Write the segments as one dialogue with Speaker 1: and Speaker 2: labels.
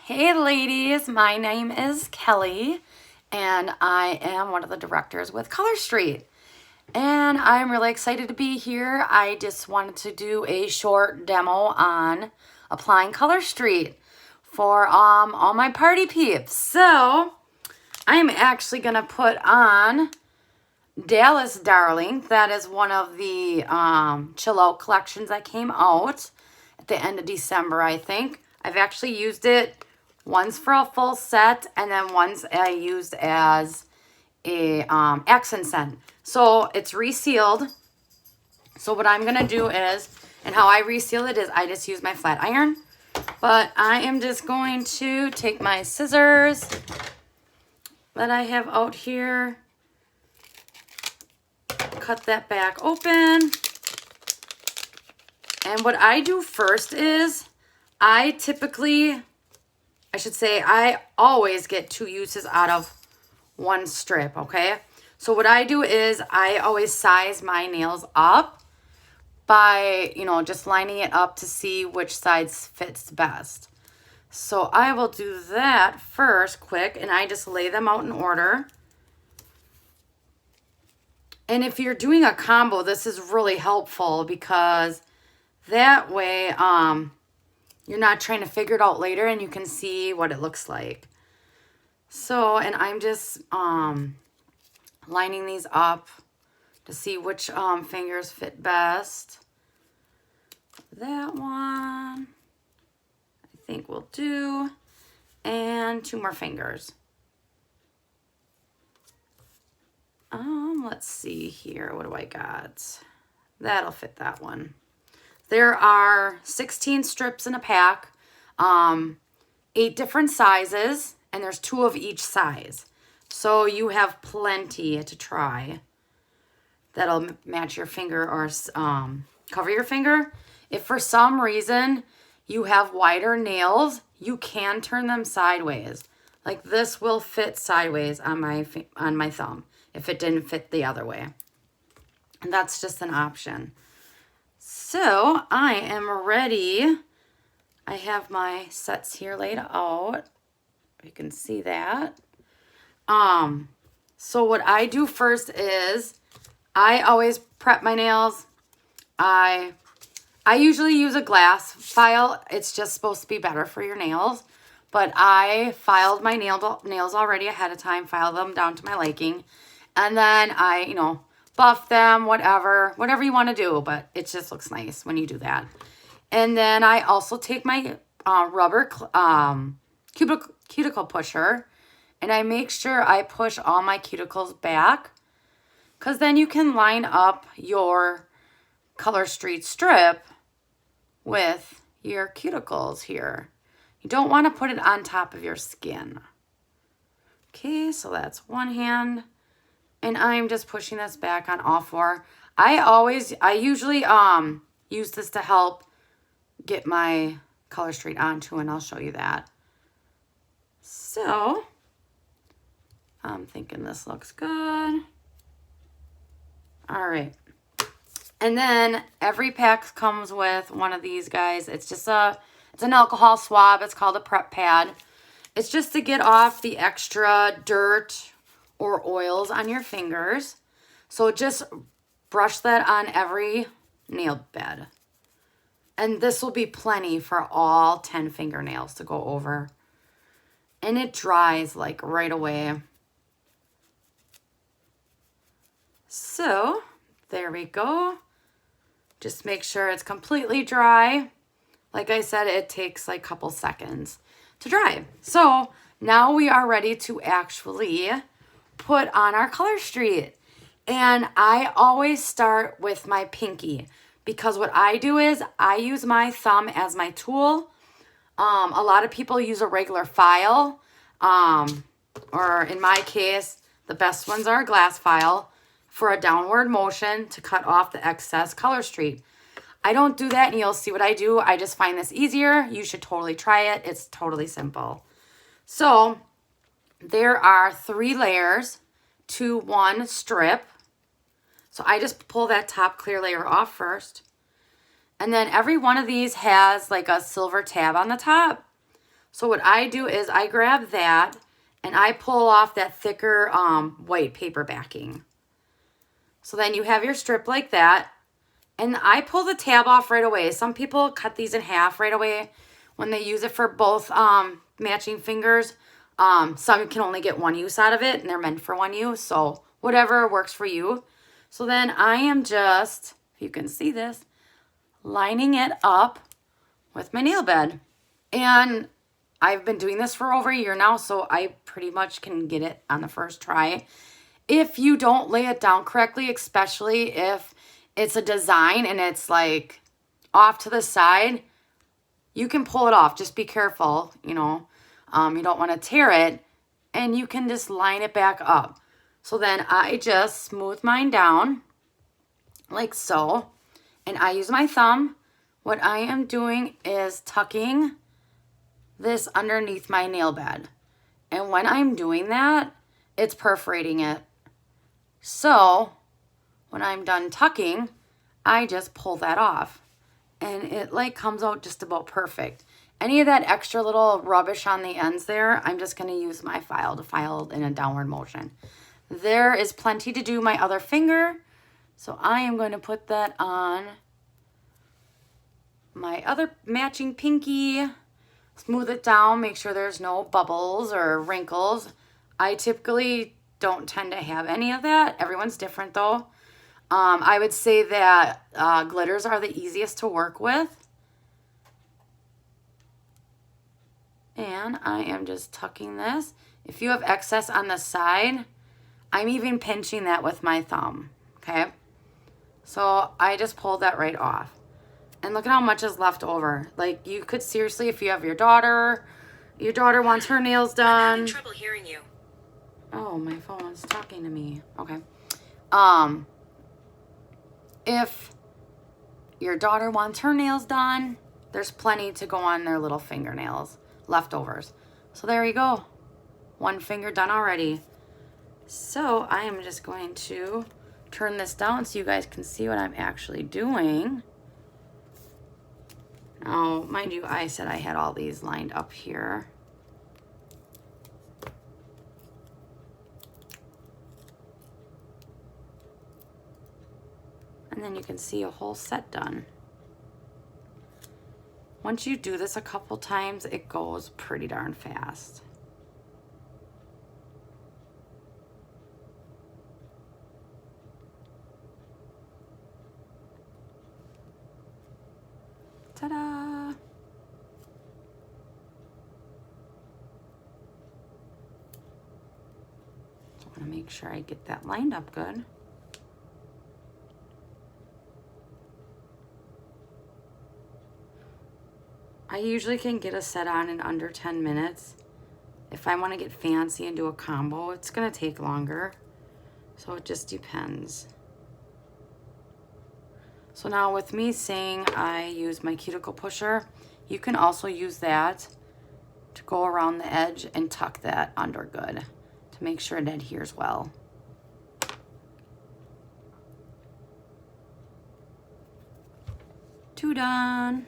Speaker 1: Hey ladies, my name is Kelly and I am one of the directors with Color Street. And I'm really excited to be here. I just wanted to do a short demo on applying Color Street for all my party peeps. So I'm actually gonna put on Dallas Darling. That is one of the chill out collections that came out at the end of December, I think. I've actually used it once for a full set, and then once I used as a accent scent. So it's resealed. So what I'm gonna do is, and how I reseal it is I just use my flat iron. But I am just going to take my scissors that I have out here, cut that back open. And what I do first is I always get 2 uses out of 1 strip, okay? So what I do is I always size my nails up by, just lining it up to see which side fits best. So I will do that first quick, and I just lay them out in order. And if you're doing a combo, this is really helpful because that way, you're not trying to figure it out later and you can see what it looks like. So, and I'm just lining these up to see which fingers fit best. That one, I think will do. And 2 more fingers. Let's see here. What do I got? That'll fit that one. There are 16 strips in a pack, 8 different sizes, and there's 2 of each size. So you have plenty to try. That'll match your finger or cover your finger. If for some reason you have wider nails, you can turn them sideways. Like this will fit sideways on my thumb if it didn't fit the other way. And that's just an option. So I am ready. I have my sets here laid out. You can see that. So what I do first is I always prep my nails. I usually use a glass file. It's just supposed to be better for your nails. But I filed my nails already ahead of time, filed them down to my liking. And then I, buff them, whatever you want to do, but it just looks nice when you do that. And then I also take my rubber cuticle pusher, and I make sure I push all my cuticles back, because then you can line up your Color Street strip with your cuticles here. You don't want to put it on top of your skin. Okay, so that's one hand. And I'm just pushing this back on all 4. I usually use this to help get my Color Street onto, and I'll show you that. So, I'm thinking this looks good. All right. And then every pack comes with one of these guys. It's just it's an alcohol swab. It's called a prep pad. It's just to get off the extra dirt or oils on your fingers. So just brush that on every nail bed. And this will be plenty for all 10 fingernails to go over. And it dries like right away. So there we go. Just make sure it's completely dry. Like I said, it takes like a couple seconds to dry. So now we are ready to actually put on our Color Street. And I always start with my pinky, because what I do is I use my thumb as my tool. A lot of people use a regular file, or in my case, the best ones are a glass file for a downward motion to cut off the excess Color Street. I don't do that, and you'll see what I do. I just find this easier. You should totally try it. It's totally simple. So there are 3 layers to 1 strip. So I just pull that top clear layer off first. And then every one of these has like a silver tab on the top. So what I do is I grab that and I pull off that thicker white paper backing. So then you have your strip like that. And I pull the tab off right away. Some people cut these in half right away when they use it for both matching fingers. Some can only get one use out of it, and they're meant for one use. So whatever works for you. So then I am just, if you can see this, lining it up with my nail bed. And I've been doing this for over a year now, so I pretty much can get it on the first try. If you don't lay it down correctly, especially if it's a design and it's like off to the side, you can pull it off. Just be careful, you know. You don't want to tear it, and you can just line it back up. So then I just smooth mine down like so, and I use my thumb. What I am doing is tucking this underneath my nail bed. And when I'm doing that, it's perforating it. So when I'm done tucking, I just pull that off. And it like comes out just about perfect. Any of that extra little rubbish on the ends there, I'm just going to use my file to file in a downward motion. There is plenty to do my other finger. So I am going to put that on my other matching pinky. Smooth it down, make sure there's no bubbles or wrinkles. I typically don't tend to have any of that. Everyone's different though. I would say that glitters are the easiest to work with. And I am just tucking this. If you have excess on the side, I'm even pinching that with my thumb, okay? So I just pulled that right off. And look at how much is left over. Like, you could seriously, if you have your daughter wants her nails done. I'm
Speaker 2: having trouble hearing you.
Speaker 1: Oh, my phone is talking to me. Okay. If your daughter wants her nails done, there's plenty to go on their little fingernails, leftovers. So there you go. One finger done already. So I am just going to turn this down so you guys can see what I'm actually doing. Now, mind you, I said I had all these lined up here. And then you can see a whole set done. Once you do this a couple times, it goes pretty darn fast. Ta-da! So I want to make sure I get that lined up good. I usually can get a set on in under 10 minutes. If I want to get fancy and do a combo, it's going to take longer. So it just depends. So now with me saying I use my cuticle pusher, you can also use that to go around the edge and tuck that under good to make sure it adheres well. Two done.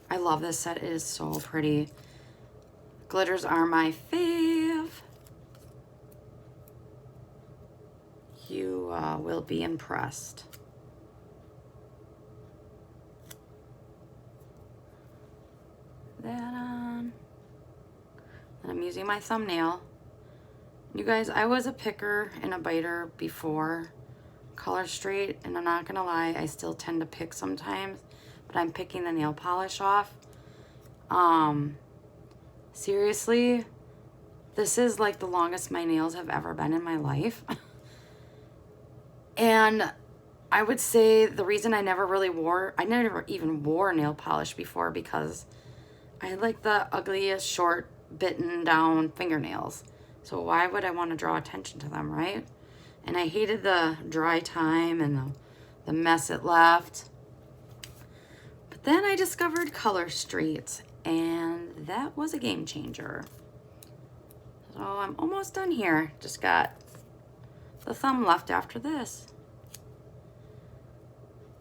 Speaker 1: I love this set. It is so pretty. Glitters are my fave. You will be impressed. That on. And I'm using my thumbnail. You guys, I was a picker and a biter before Color Street, and I'm not gonna lie, I still tend to pick sometimes, but I'm picking the nail polish off. Seriously, this is like the longest my nails have ever been in my life. And I would say the reason I never even wore nail polish before, because I had like the ugliest short bitten down fingernails. So why would I want to draw attention to them, right? And I hated the dry time and the mess it left. But then I discovered Color Street, and that was a game changer. So I'm almost done here. Just got the thumb left after this.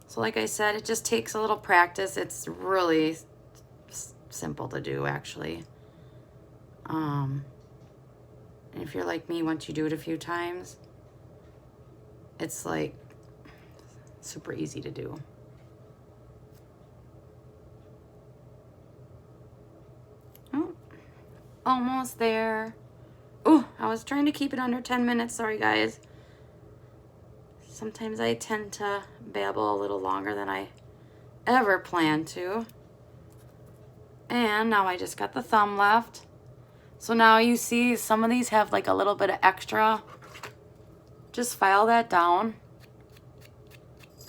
Speaker 1: So like I said, it just takes a little practice. It's really simple to do, actually. And if you're like me, once you do it a few times, it's like super easy to do. Oh, almost there. Oh, I was trying to keep it under 10 minutes. Sorry, guys. Sometimes I tend to babble a little longer than I ever planned to. And now I just got the thumb left. So now you see some of these have like a little bit of extra. Just file that down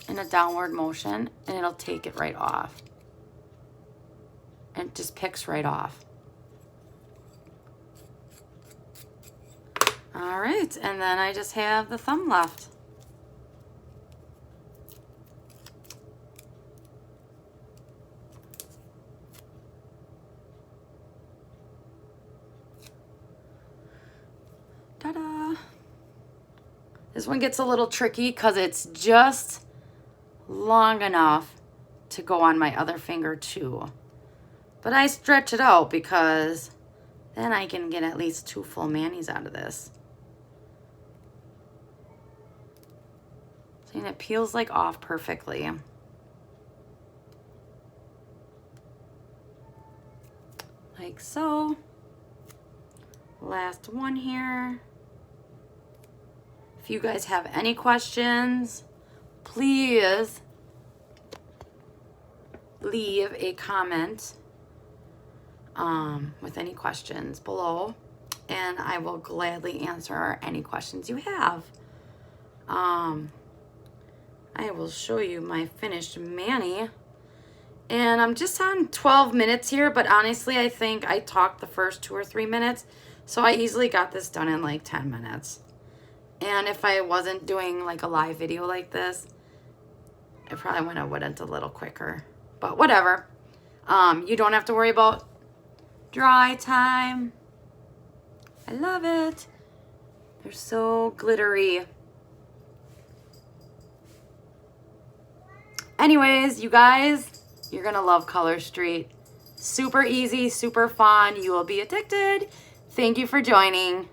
Speaker 1: in a downward motion and it'll take it right off. And it just picks right off. All right, and then I just have the thumb left. Ta-da! This one gets a little tricky because it's just long enough to go on my other finger too. But I stretch it out because then I can get at least 2 full manis out of this. And it peels like off perfectly. Like so. Last one here. If you guys have any questions, please leave a comment with any questions below, and I will gladly answer any questions you have. I will show you my finished mani. And I'm just on 12 minutes here, but honestly, I think I talked the first 2 or 3 minutes, so I easily got this done in like 10 minutes. And if I wasn't doing like a live video like this, I probably would have went a little quicker, but whatever. You don't have to worry about dry time. I love it. They're so glittery. Anyways, you guys, you're gonna love Color Street. Super easy, super fun. You will be addicted. Thank you for joining.